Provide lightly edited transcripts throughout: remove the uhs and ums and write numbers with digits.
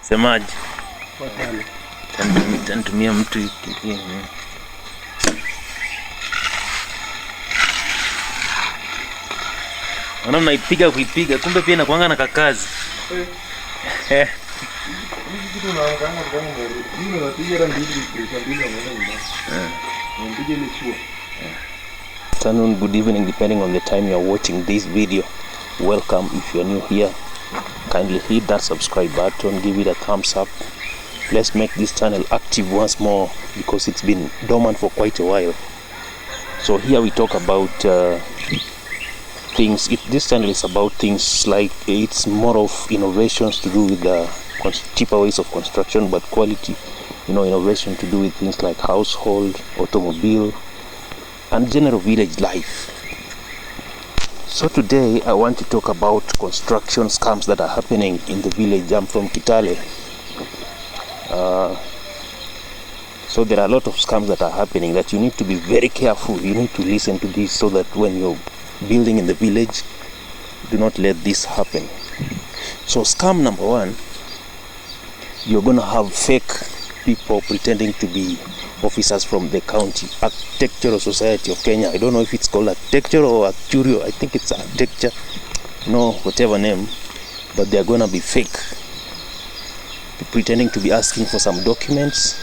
Semaji. Tantumia mtu ana naipiga kuipiga, kumbe pia inakuanga na kakazi. Afternoon, good evening, depending on the time you are watching this video. Welcome. If you are new here, kindly hit that subscribe button, give it a thumbs up. Let's make this channel active once more because it's been dormant for quite a while. So here we talk about things. This channel is about things like, it's more of innovations to do with the cheaper ways of construction, but quality, innovation to do with things like household, automobile, and general village life. So today I want to talk about construction scams that are happening in the village. I'm from Kitale. So there are a lot of scams that are happening that you need to be very careful. You need to listen to this so that when you're building in the village, do not let this happen. So scam number one, you're going to have fake people pretending to be officers from the county architectural society of Kenya. I don't know if it's called architecture or actuarial. I think it's architecture, whatever name, but they're going to be fake, pretending to be asking for some documents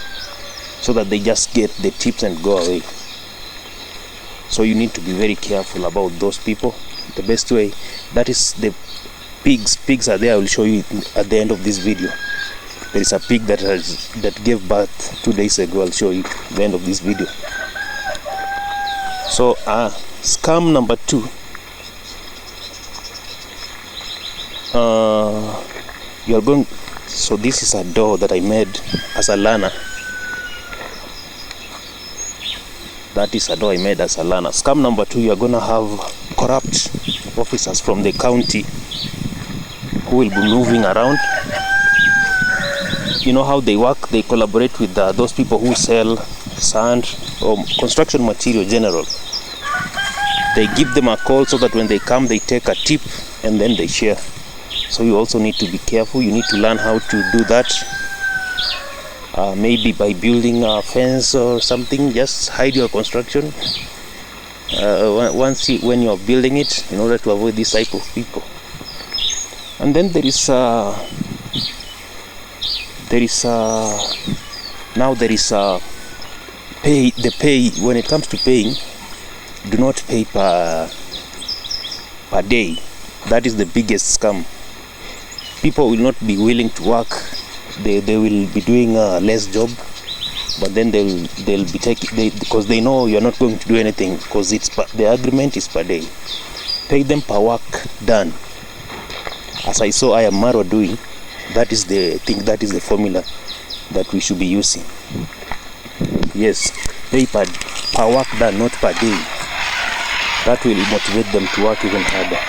so that they just get the tips and go away. So you need to be very careful about those people. The best way, that is the pigs are there. I will show you at the end of this video. There is a pig that gave birth 2 days ago. I'll show you at the end of this video. So scam number two, you're going. So this is a door that I made as a learner. That is a door I made as a learner. Scam number two, you're going to have corrupt officers from the county who will be moving around. You know how they work? They collaborate with those people who sell sand or construction material general. They give them a call so that when they come, they take a tip and then they share. So you also need to be careful. You need to learn how to do that. Maybe by building a fence or something, just hide your construction when you're building it, in order to avoid this type of people. And then there is pay. When it comes to paying, do not pay per day. That is the biggest scam. People will not be willing to work. They will be doing a less job, but then they'll be taking, because they know you're not going to do anything, because the agreement is per day. Pay them per work done. As I saw I am Maro doing, that is the formula that we should be using. Yes, pay per work done, not per day. That will motivate them to work even harder.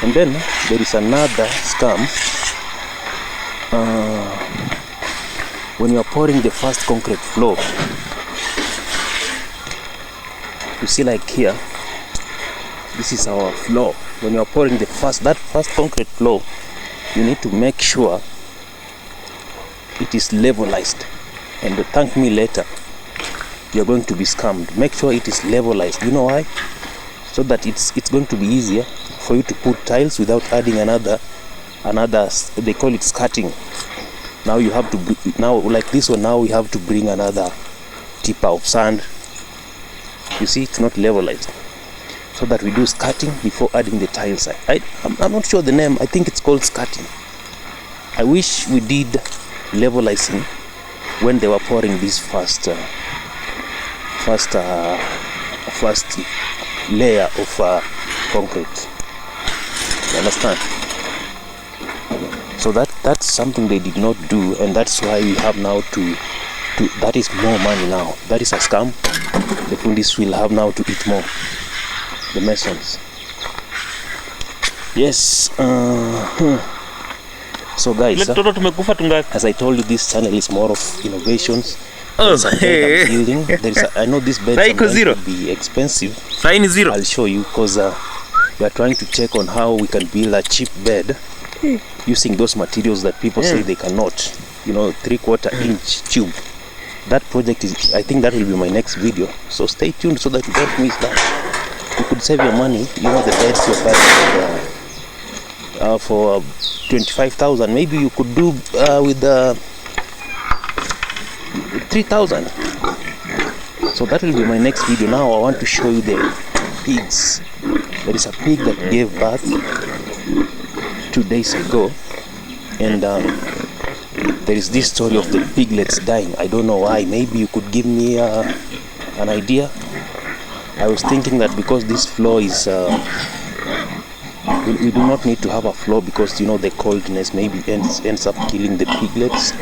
And then there is another scam. When you are pouring the first concrete floor, you see, like here, this is our floor. When you are pouring that first concrete floor, you need to make sure it is levelized, and thank me later. You're going to be scammed. Make sure it is levelized. You know why? So that it's going to be easier for you to put tiles without adding another. They call it skirting. Now you have to like this one. Now we have to bring another tipper of sand. You see, it's not levelized. So that we do skirting before adding the tiles. I'm not sure the name. I think it's called skirting. I wish we did levelizing when they were pouring this first layer of concrete. You understand? So that's something they did not do, and that's why we have now to that is more money now. That is a scam. The police will have now to eat more. The masons. Yes. So guys, as I told you, this channel is more of innovations. Building. I know this bed will be expensive. I'll show you, because we are trying to check on how we can build a cheap bed using those materials that people say they cannot, 3/4 inch tube. That project is, I think that will be my next video, so stay tuned so that you don't miss that. You could save your money. The beds you're buying for 25,000, maybe you could do with 3,000. So that will be my next video. Now I want to show you the pigs. There is a pig that gave birth 2 days ago, and there is this story of the piglets dying. I don't know why. Maybe you could give me an idea. I was thinking that because this floor is we do not need to have a floor, because the coldness maybe ends up killing the piglets.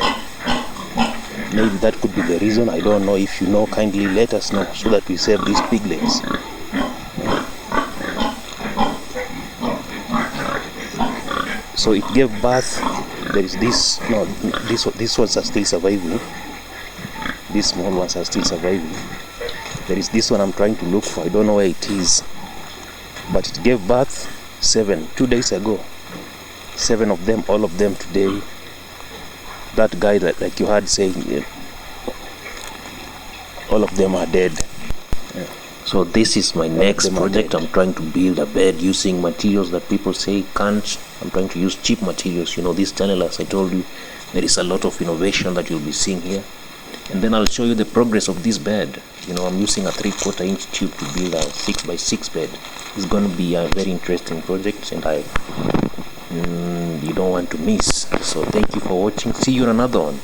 Maybe that could be the reason. I don't know. If you know, kindly let us know so that we save these piglets. So it gave birth. There is this. No, these ones are still surviving. These small ones are still surviving. There is this one I'm trying to look for. I don't know where it is, but it gave birth 2 days ago. 7 of them, all of them today. That guy that, like you heard saying, all of them are dead. So this is my next project. I'm trying to build a bed using materials that people say can't. I'm trying to use cheap materials. This channel, as I told you, there is a lot of innovation that you'll be seeing here. And then I'll show you the progress of this bed. I'm using a 3/4 inch tube to build a 6x6 bed. It's going to be a very interesting project, and you don't want to miss. So thank you for watching. See you in another one.